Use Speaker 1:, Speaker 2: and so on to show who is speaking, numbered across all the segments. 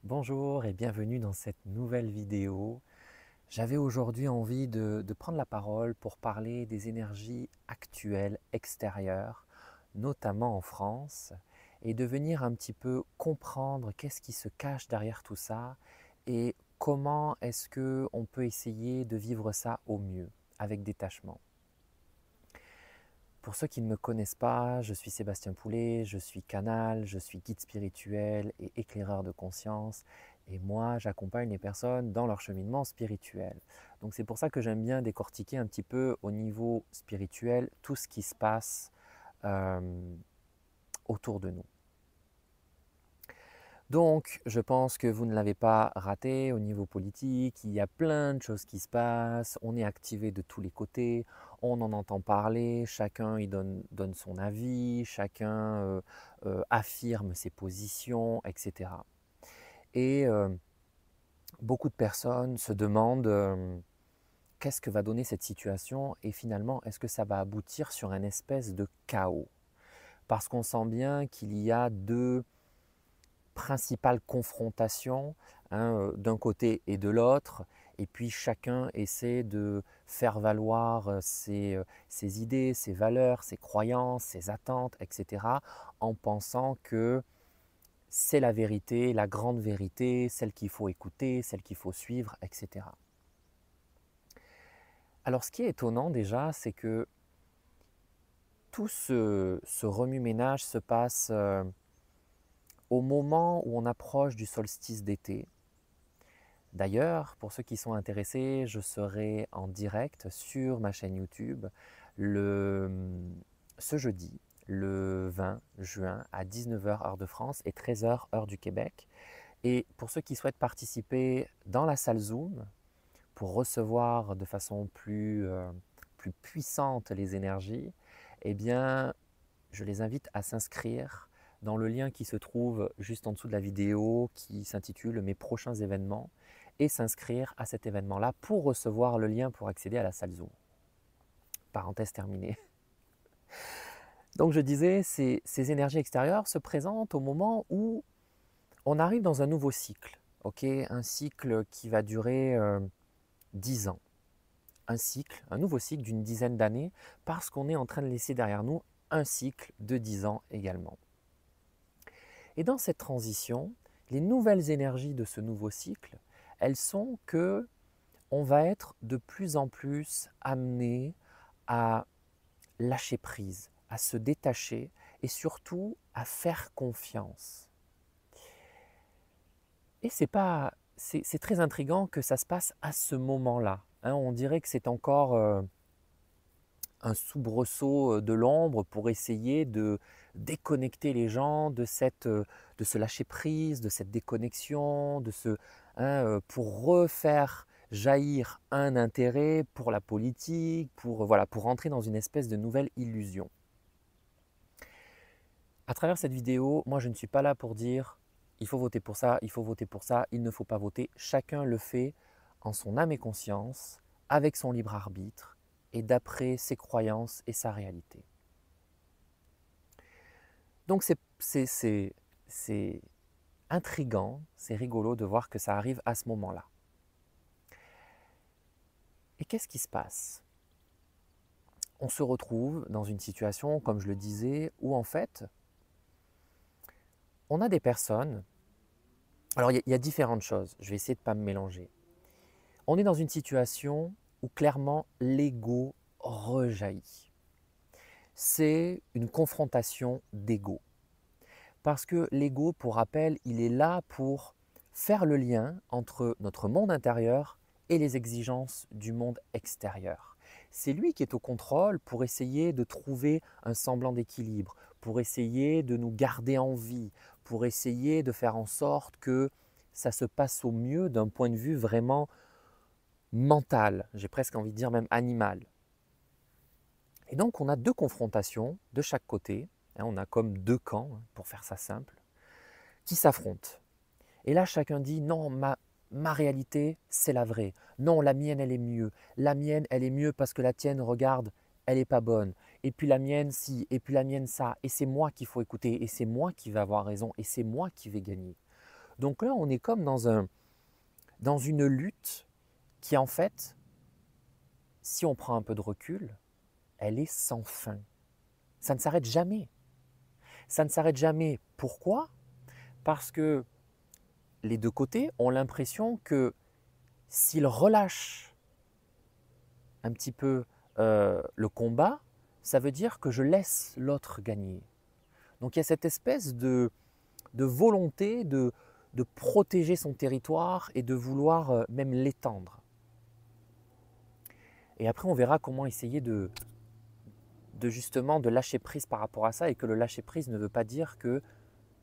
Speaker 1: Bonjour et bienvenue dans cette nouvelle vidéo. J'avais aujourd'hui envie de prendre la parole pour parler des énergies actuelles extérieures, notamment en France, et de venir un petit peu comprendre qu'est-ce qui se cache derrière tout ça et comment est-ce qu'on peut essayer de vivre ça au mieux, avec détachement. Pour ceux qui ne me connaissent pas, je suis Sébastien Poulet, je suis canal, je suis guide spirituel et éclaireur de conscience. Et moi, j'accompagne les personnes dans leur cheminement spirituel. Donc c'est pour ça que j'aime bien décortiquer un petit peu au niveau spirituel tout ce qui se passe euh, autour de nous. Donc, je pense que vous ne l'avez pas raté au niveau politique. Il y a plein de choses qui se passent. On est activé de tous les côtés. On en entend parler. Chacun y donne son avis. Chacun affirme ses positions, etc. Et beaucoup de personnes se demandent qu'est-ce que va donner cette situation et finalement, est-ce que ça va aboutir sur un espèce de chaos? Parce qu'on sent bien qu'il y a deux principale confrontation d'un côté et de l'autre, et puis chacun essaie de faire valoir ses idées, ses valeurs, ses croyances, ses attentes, etc., en pensant que c'est la vérité, la grande vérité, celle qu'il faut écouter, celle qu'il faut suivre, etc. Alors ce qui est étonnant déjà, c'est que tout ce remue-ménage se passe au moment où on approche du solstice d'été. D'ailleurs, pour ceux qui sont intéressés, je serai en direct sur ma chaîne YouTube ce jeudi, le 20 juin à 19h heure de France et 13h heure du Québec. Et pour ceux qui souhaitent participer dans la salle Zoom pour recevoir de façon plus puissante les énergies, eh bien, je les invite à s'inscrire dans le lien qui se trouve juste en dessous de la vidéo qui s'intitule Mes prochains événements et s'inscrire à cet événement-là pour recevoir le lien pour accéder à la salle Zoom. Parenthèse terminée. Donc je disais, ces énergies extérieures se présentent au moment où on arrive dans un nouveau cycle, un cycle qui va durer 10 ans. Un nouveau cycle d'une dizaine d'années parce qu'on est en train de laisser derrière nous un cycle de 10 ans également. Et dans cette transition, les nouvelles énergies de ce nouveau cycle, elles sont que on va être de plus en plus amené à lâcher prise, à se détacher et surtout à faire confiance. Et c'est très intriguant que ça se passe à ce moment-là. On dirait que c'est encore un soubresaut de l'ombre pour essayer de déconnecter les gens de ce lâcher prise, de cette déconnexion, pour refaire jaillir un intérêt pour la politique, pour rentrer dans une espèce de nouvelle illusion. À travers cette vidéo, moi je ne suis pas là pour dire il faut voter pour ça, il faut voter pour ça, il ne faut pas voter. Chacun le fait en son âme et conscience, avec son libre arbitre et d'après ses croyances et sa réalité. Donc c'est intriguant, c'est rigolo de voir que ça arrive à ce moment-là. Et qu'est-ce qui se passe? On se retrouve dans une situation, comme je le disais, où en fait, on a des personnes. Alors il y a différentes choses, je vais essayer de ne pas me mélanger. On est dans une situation où clairement l'ego rejaillit. C'est une confrontation d'ego. Parce que l'ego, pour rappel, il est là pour faire le lien entre notre monde intérieur et les exigences du monde extérieur. C'est lui qui est au contrôle pour essayer de trouver un semblant d'équilibre, pour essayer de nous garder en vie, pour essayer de faire en sorte que ça se passe au mieux d'un point de vue vraiment mental, j'ai presque envie de dire même animal. Et donc on a deux confrontations de chaque côté, on a comme deux camps, pour faire ça simple, qui s'affrontent. Et là chacun dit non, ma réalité c'est la vraie, non la mienne elle est mieux, la mienne elle est mieux parce que la tienne regarde, elle n'est pas bonne, et puis la mienne si, et puis la mienne ça, et c'est moi qu'il faut écouter, et c'est moi qui vais avoir raison, et c'est moi qui vais gagner. Donc là, on est comme dans une lutte qui, en fait, si on prend un peu de recul, elle est sans fin. Ça ne s'arrête jamais. Ça ne s'arrête jamais. Pourquoi? Parce que les deux côtés ont l'impression que s'ils relâchent un petit peu le combat, ça veut dire que je laisse l'autre gagner. Donc il y a cette espèce de volonté de protéger son territoire et de vouloir même l'étendre. Et après, on verra comment essayer justement de lâcher prise par rapport à ça, et que le lâcher prise ne veut pas dire que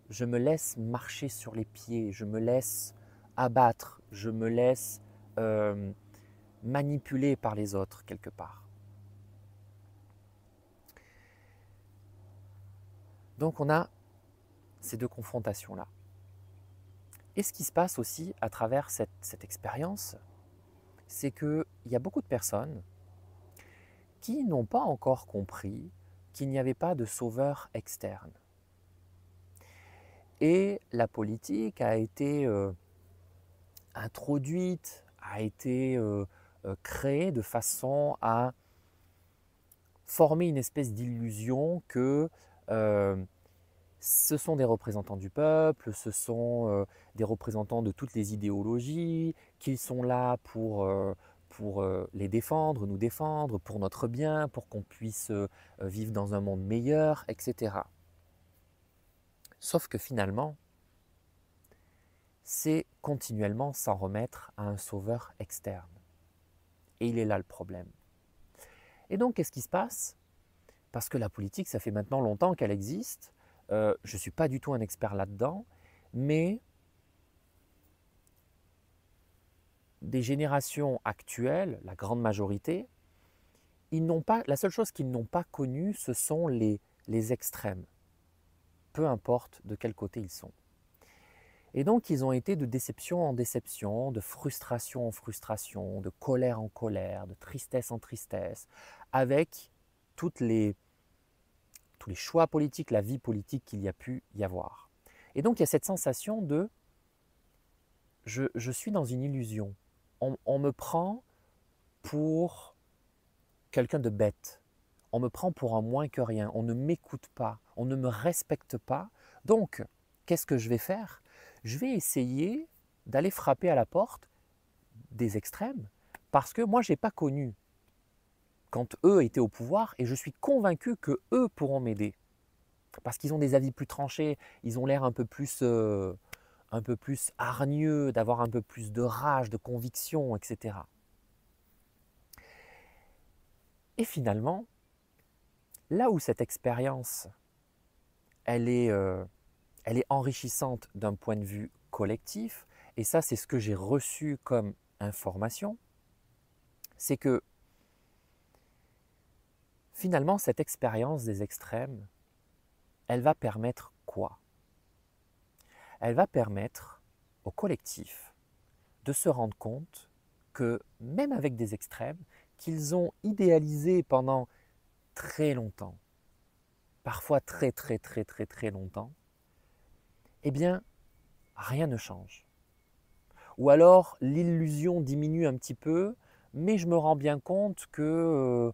Speaker 1: je me laisse marcher sur les pieds, je me laisse abattre, je me laisse manipuler par les autres quelque part. Donc on a ces deux confrontations-là. Et ce qui se passe aussi à travers cette expérience, c'est qu'il y a beaucoup de personnes qui n'ont pas encore compris qu'il n'y avait pas de sauveur externe. Et la politique a été introduite, a été créée de façon à former une espèce d'illusion que ce sont des représentants du peuple, ce sont des représentants de toutes les idéologies, qu'ils sont là pour les défendre, nous défendre, pour notre bien, pour qu'on puisse vivre dans un monde meilleur, etc. Sauf que finalement, c'est continuellement s'en remettre à un sauveur externe. Et il est là le problème. Et donc, qu'est-ce qui se passe? Parce que la politique, ça fait maintenant longtemps qu'elle existe. Je ne suis pas du tout un expert là-dedans, mais des générations actuelles, la grande majorité, la seule chose qu'ils n'ont pas connue, ce sont les extrêmes, peu importe de quel côté ils sont. Et donc, ils ont été de déception en déception, de frustration en frustration, de colère en colère, de tristesse en tristesse, avec tous les choix politiques, la vie politique qu'il y a pu y avoir. Et donc, il y a cette sensation de je suis dans une illusion. On me prend pour quelqu'un de bête. On me prend pour un moins que rien. On ne m'écoute pas. On ne me respecte pas. Donc, qu'est-ce que je vais faire? Je vais essayer d'aller frapper à la porte des extrêmes parce que moi, je n'ai pas connu quand eux étaient au pouvoir et je suis convaincu que eux pourront m'aider. Parce qu'ils ont des avis plus tranchés, ils ont l'air un peu plus hargneux, d'avoir un peu plus de rage, de conviction, etc. Et finalement, là où cette expérience, elle est enrichissante d'un point de vue collectif, et ça c'est ce que j'ai reçu comme information, c'est que finalement cette expérience des extrêmes, elle va permettre quoi? Elle va permettre au collectif de se rendre compte que même avec des extrêmes qu'ils ont idéalisés pendant très longtemps, parfois très très très très très longtemps, eh bien rien ne change. Ou alors l'illusion diminue un petit peu, mais je me rends bien compte que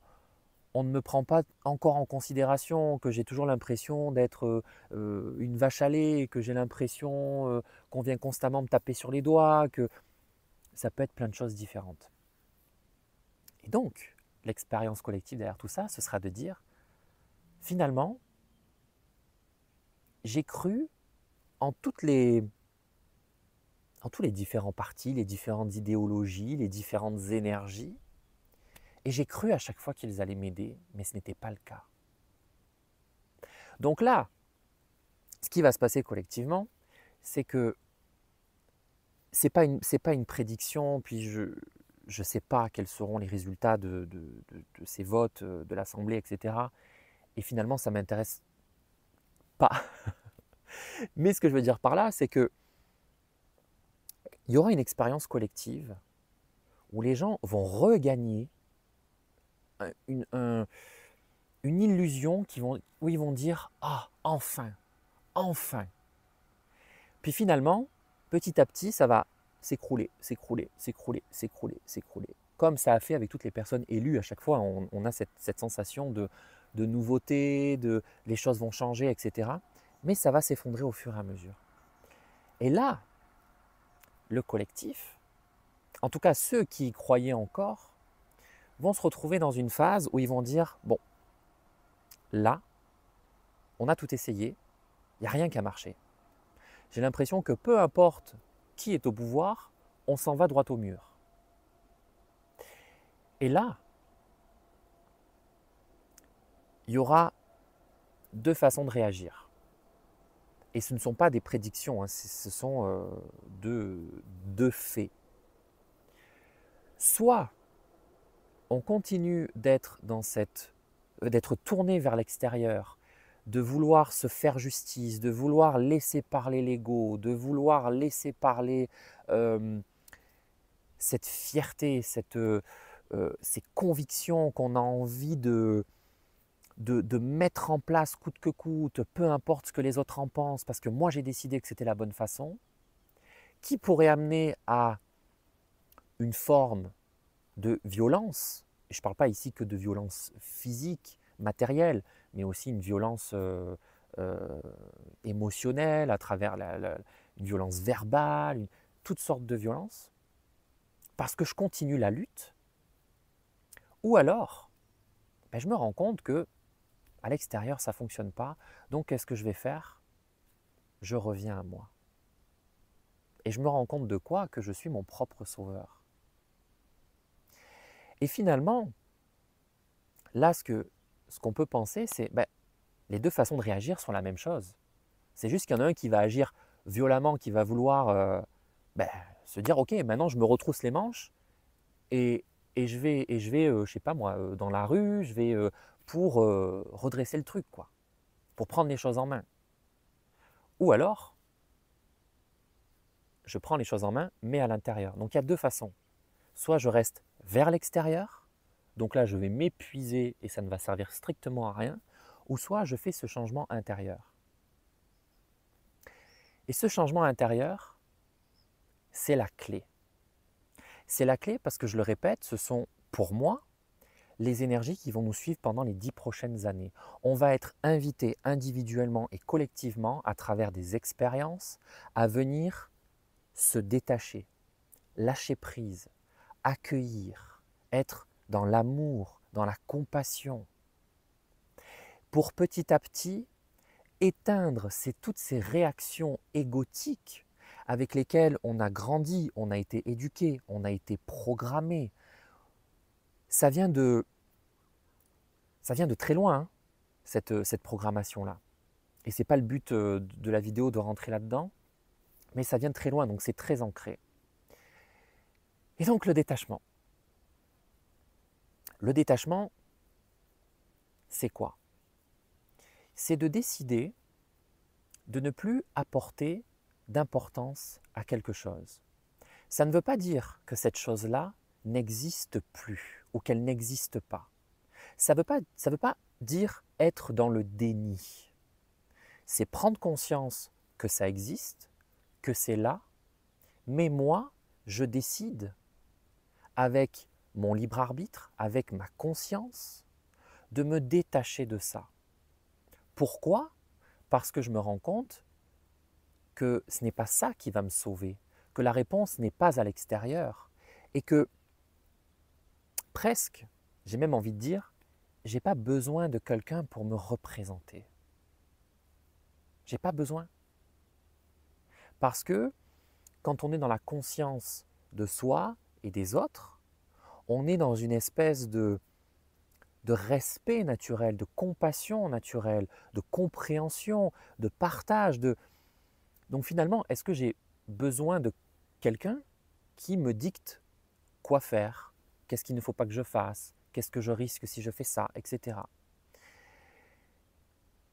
Speaker 1: on ne me prend pas encore en considération, que j'ai toujours l'impression d'être une vache à lait, que j'ai l'impression qu'on vient constamment me taper sur les doigts, que ça peut être plein de choses différentes. Et donc, l'expérience collective derrière tout ça, ce sera de dire, finalement, j'ai cru en tous les différents partis, les différentes idéologies, les différentes énergies, et j'ai cru à chaque fois qu'ils allaient m'aider, mais ce n'était pas le cas. Donc là, ce qui va se passer collectivement, c'est que c'est pas une prédiction, puis je ne sais pas quels seront les résultats de ces votes de l'Assemblée, etc. Et finalement, ça ne m'intéresse pas. Mais ce que je veux dire par là, c'est qu'il y aura une expérience collective où les gens vont regagner une illusion où ils vont dire « Ah, enfin, enfin !» Puis finalement, petit à petit, ça va s'écrouler, s'écrouler, s'écrouler, s'écrouler, s'écrouler. Comme ça a fait avec toutes les personnes élues, à chaque fois, on a cette sensation de nouveauté, les choses vont changer, etc. Mais ça va s'effondrer au fur et à mesure. Et là, le collectif, en tout cas ceux qui y croyaient encore, vont se retrouver dans une phase où ils vont dire, bon, là, on a tout essayé, il n'y a rien qui a marché. J'ai l'impression que peu importe qui est au pouvoir, on s'en va droit au mur. Et là, il y aura deux façons de réagir. Et ce ne sont pas des prédictions, hein, ce sont deux faits. Soit on continue d'être d'être tourné vers l'extérieur, de vouloir se faire justice, de vouloir laisser parler l'ego, de vouloir laisser parler cette fierté, ces convictions qu'on a envie de mettre en place coûte que coûte, peu importe ce que les autres en pensent, parce que moi j'ai décidé que c'était la bonne façon, qui pourrait amener à une forme de violence. Je ne parle pas ici que de violence physique, matérielle, mais aussi une violence émotionnelle, à travers une violence verbale, toutes sortes de violences, parce que je continue la lutte. Ou alors, je me rends compte que à l'extérieur, ça ne fonctionne pas. Donc, qu'est-ce que je vais faire? Je reviens à moi. Et je me rends compte de quoi? Que je suis mon propre sauveur. Et finalement, là, ce qu'on peut penser, c'est les deux façons de réagir sont la même chose. C'est juste qu'il y en a un qui va agir violemment, qui va vouloir se dire, ok, maintenant je me retrousse les manches et je vais, je sais pas moi, dans la rue, je vais pour redresser le truc, quoi, pour prendre les choses en main. Ou alors, je prends les choses en main, mais à l'intérieur. Donc il y a deux façons. Soit je reste vers l'extérieur, donc là je vais m'épuiser et ça ne va servir strictement à rien, ou soit je fais ce changement intérieur. Et ce changement intérieur, c'est la clé. C'est la clé parce que je le répète, ce sont pour moi les énergies qui vont nous suivre pendant les 10 prochaines années. On va être invité individuellement et collectivement à travers des expériences à venir se détacher, lâcher prise, accueillir, être dans l'amour, dans la compassion, pour petit à petit éteindre toutes ces réactions égotiques avec lesquelles on a grandi, on a été éduqué, on a été programmé. Ça vient de très loin, hein, cette programmation-là. Et ce n'est pas le but de la vidéo de rentrer là-dedans, mais ça vient de très loin, donc c'est très ancré. Et donc le détachement. Le détachement, c'est quoi? C'est de décider de ne plus apporter d'importance à quelque chose. Ça ne veut pas dire que cette chose-là n'existe plus ou qu'elle n'existe pas. Ça ne veut pas dire être dans le déni. C'est prendre conscience que ça existe, que c'est là, mais moi, je décide avec mon libre arbitre, avec ma conscience, de me détacher de ça. Pourquoi? Parce que je me rends compte que ce n'est pas ça qui va me sauver, que la réponse n'est pas à l'extérieur et que presque, j'ai même envie de dire, je n'ai pas besoin de quelqu'un pour me représenter. Je n'ai pas besoin. Parce que quand on est dans la conscience de soi et des autres, on est dans une espèce de respect naturel, de compassion naturelle, de compréhension, de partage. Donc finalement, est-ce que j'ai besoin de quelqu'un qui me dicte quoi faire, qu'est-ce qu'il ne faut pas que je fasse, qu'est-ce que je risque si je fais ça, etc.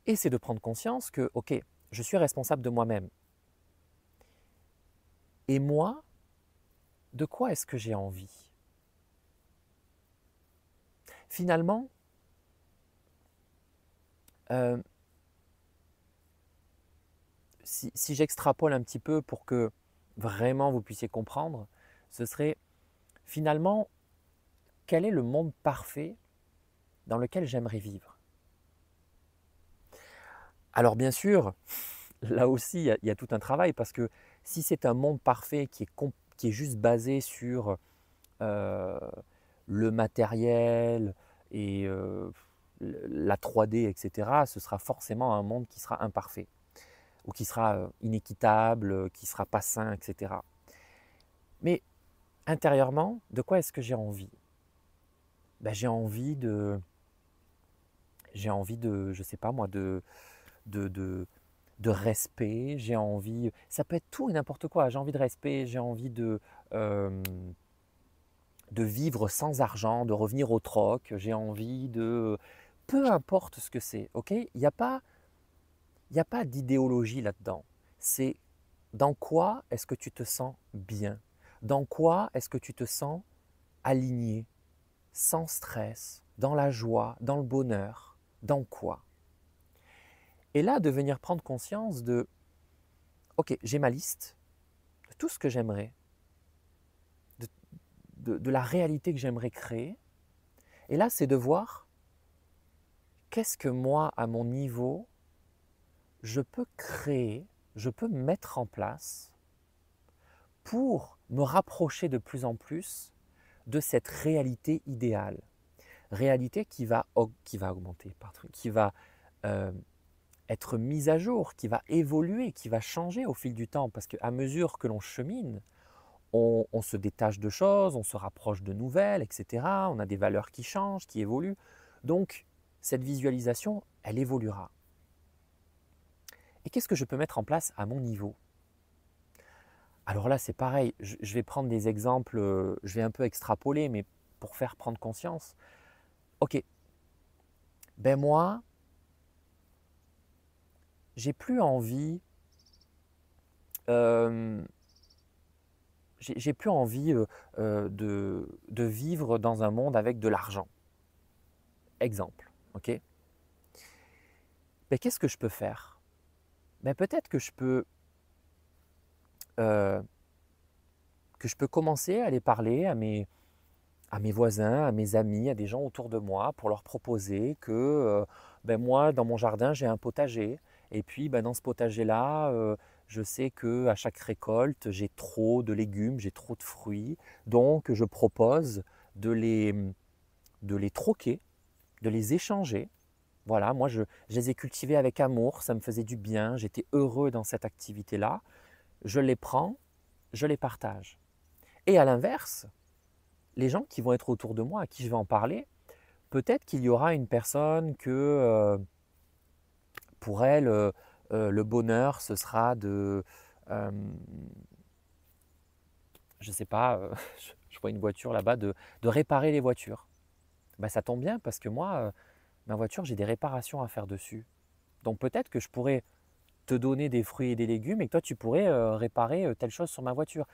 Speaker 1: Et c'est de prendre conscience que, ok, je suis responsable de moi-même. Et moi, de quoi est-ce que j'ai envie? Finalement, si j'extrapole un petit peu pour que vraiment vous puissiez comprendre, ce serait finalement quel est le monde parfait dans lequel j'aimerais vivre. Alors bien sûr, là aussi, il y a tout un travail parce que si c'est un monde parfait qui est juste basé sur euh, le matériel et la 3D, etc., ce sera forcément un monde qui sera imparfait ou qui sera inéquitable, qui ne sera pas sain, etc. Mais intérieurement, de quoi est-ce que j'ai envie? Ben, je sais pas moi, de, de, de respect, j'ai envie, ça peut être tout et n'importe quoi, j'ai envie de respect, j'ai envie euh, de vivre sans argent, de revenir au troc, j'ai envie de... Peu importe ce que c'est, ok? Il y a pas d'idéologie là-dedans. C'est dans quoi est-ce que tu te sens bien? Dans quoi est-ce que tu te sens aligné, sans stress, dans la joie, dans le bonheur? Dans quoi? Et là, de venir prendre conscience de, ok, j'ai ma liste de tout ce que j'aimerais, de, de la réalité que j'aimerais créer. Et là, c'est de voir qu'est-ce que moi, à mon niveau, je peux créer, je peux mettre en place pour me rapprocher de plus en plus de cette réalité idéale. Réalité qui va augmenter, pardon, qui va euh, être mise à jour, qui va évoluer, qui va changer au fil du temps. Parce qu'à mesure que l'on chemine, on se détache de choses, on se rapproche de nouvelles, etc. On a des valeurs qui changent, qui évoluent. Donc, cette visualisation, elle évoluera. Et qu'est-ce que je peux mettre en place à mon niveau? Alors là, c'est pareil, je vais prendre des exemples, je vais un peu extrapoler, mais pour faire prendre conscience. Ok, ben moi, j'ai plus envie, euh, j'ai plus envie de vivre dans un monde avec de l'argent. Exemple, ok? Ben, qu'est-ce que je peux faire? Ben, peut-être euh, que je peux commencer à aller parler à mes voisins, à mes amis, à des gens autour de moi pour leur proposer que ben moi, dans mon jardin, j'ai un potager. Et puis, ben, dans ce potager-là, je sais qu'à chaque récolte, j'ai trop de légumes, j'ai trop de fruits. Donc, je propose de de les troquer, de les échanger. Voilà, moi, je les ai cultivés avec amour, ça me faisait du bien, j'étais heureux dans cette activité-là. Je les prends, je les partage. Et à l'inverse, les gens qui vont être autour de moi, à qui je vais en parler, peut-être qu'il y aura une personne que pour elle, le bonheur, ce sera euh, je ne sais pas, je vois une voiture là-bas, de réparer les voitures. Ben, ça tombe bien parce que moi, ma voiture, j'ai des réparations à faire dessus. Donc peut-être que je pourrais te donner des fruits et des légumes et que toi, tu pourrais réparer telle chose sur ma voiture.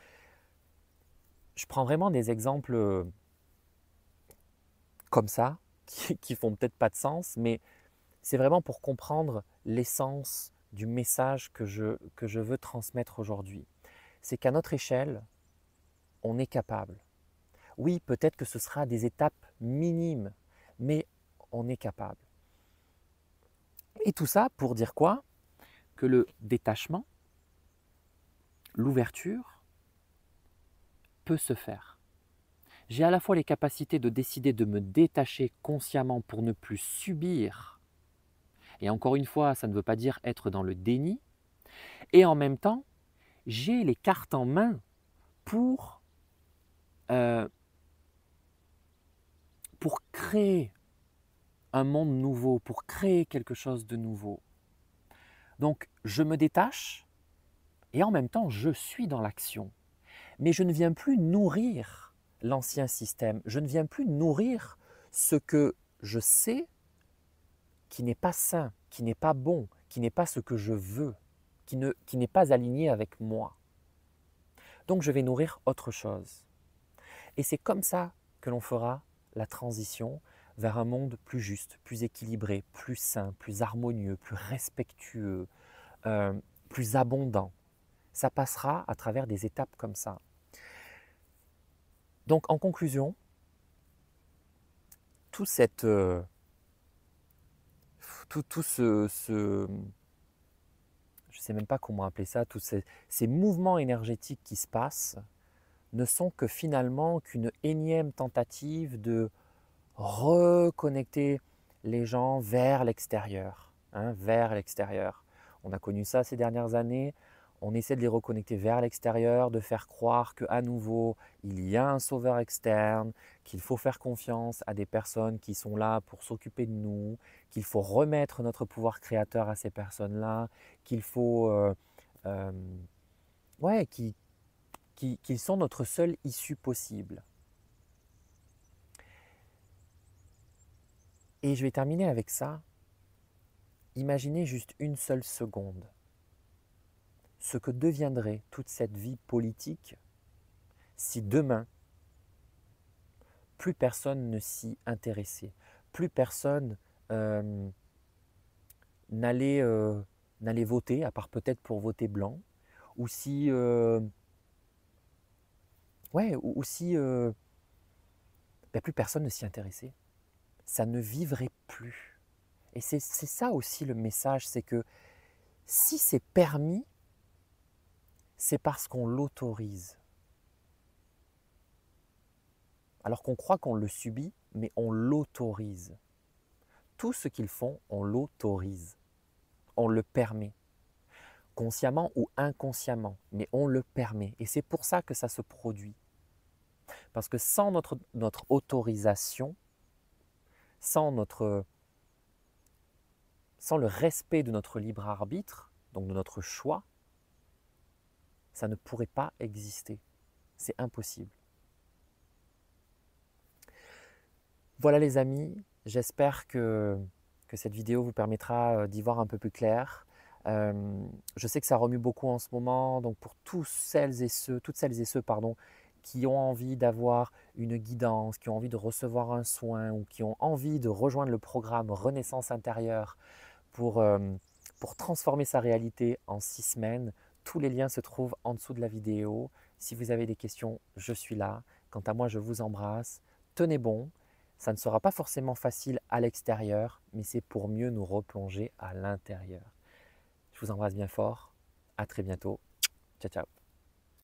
Speaker 1: Je prends vraiment des exemples comme ça, qui font peut-être pas de sens, mais c'est vraiment pour comprendre l'essence du message que je veux transmettre aujourd'hui. C'est qu'à notre échelle, on est capable. Oui, peut-être que ce sera des étapes minimes, mais on est capable. Et tout ça pour dire quoi? Que le détachement, l'ouverture, peut se faire. J'ai à la fois les capacités de décider de me détacher consciemment pour ne plus subir. Et encore une fois, ça ne veut pas dire être dans le déni. Et en même temps, j'ai les cartes en main euh, pour créer un monde nouveau, pour créer quelque chose de nouveau. Donc, je me détache et en même temps, je suis dans l'action. Mais je ne viens plus nourrir l'ancien système. Je ne viens plus nourrir ce que je sais qui n'est pas sain, qui n'est pas bon, qui n'est pas ce que je veux, qui n'est pas aligné avec moi. Donc, je vais nourrir autre chose. Et c'est comme ça que l'on fera la transition vers un monde plus juste, plus équilibré, plus sain, plus harmonieux, plus respectueux, plus abondant. Ça passera à travers des étapes comme ça. Donc en conclusion, tout je ne sais même pas comment appeler ça, tous ces mouvements énergétiques qui se passent ne sont que finalement qu'une énième tentative de reconnecter les gens vers l'extérieur, hein, vers l'extérieur. On a connu ça ces dernières années, on essaie de les reconnecter vers l'extérieur, de faire croire qu'à nouveau, il y a un sauveur externe, qu'il faut faire confiance à des personnes qui sont là pour s'occuper de nous, qu'il faut remettre notre pouvoir créateur à ces personnes-là, qu'il faut... euh, ouais, qu'ils sont notre seule issue possible. Et je vais terminer avec ça. Imaginez juste une seule seconde ce que deviendrait toute cette vie politique si demain, plus personne ne s'y intéressait, plus personne euh, n'allait voter, à part peut-être pour voter blanc, ou si, ou si plus personne ne s'y intéressait. Ça ne vivrait plus. Et c'est ça aussi le message, c'est que si c'est permis, c'est parce qu'on l'autorise. Alors qu'on croit qu'on le subit, mais on l'autorise. Tout ce qu'ils font, on l'autorise. On le permet. Consciemment ou inconsciemment, mais on le permet. Et c'est pour ça que ça se produit. Parce que sans notre autorisation, sans le respect de notre libre arbitre, donc de notre choix, ça ne pourrait pas exister. C'est impossible. Voilà les amis, j'espère que cette vidéo vous permettra d'y voir un peu plus clair. Je sais que ça remue beaucoup en ce moment, donc pour toutes celles et ceux qui ont envie d'avoir une guidance, qui ont envie de recevoir un soin ou qui ont envie de rejoindre le programme Renaissance intérieure pour transformer sa réalité en 6 semaines, tous les liens se trouvent en dessous de la vidéo. Si vous avez des questions, je suis là. Quant à moi, je vous embrasse. Tenez bon. Ça ne sera pas forcément facile à l'extérieur, mais c'est pour mieux nous replonger à l'intérieur. Je vous embrasse bien fort. À très bientôt. Ciao, ciao.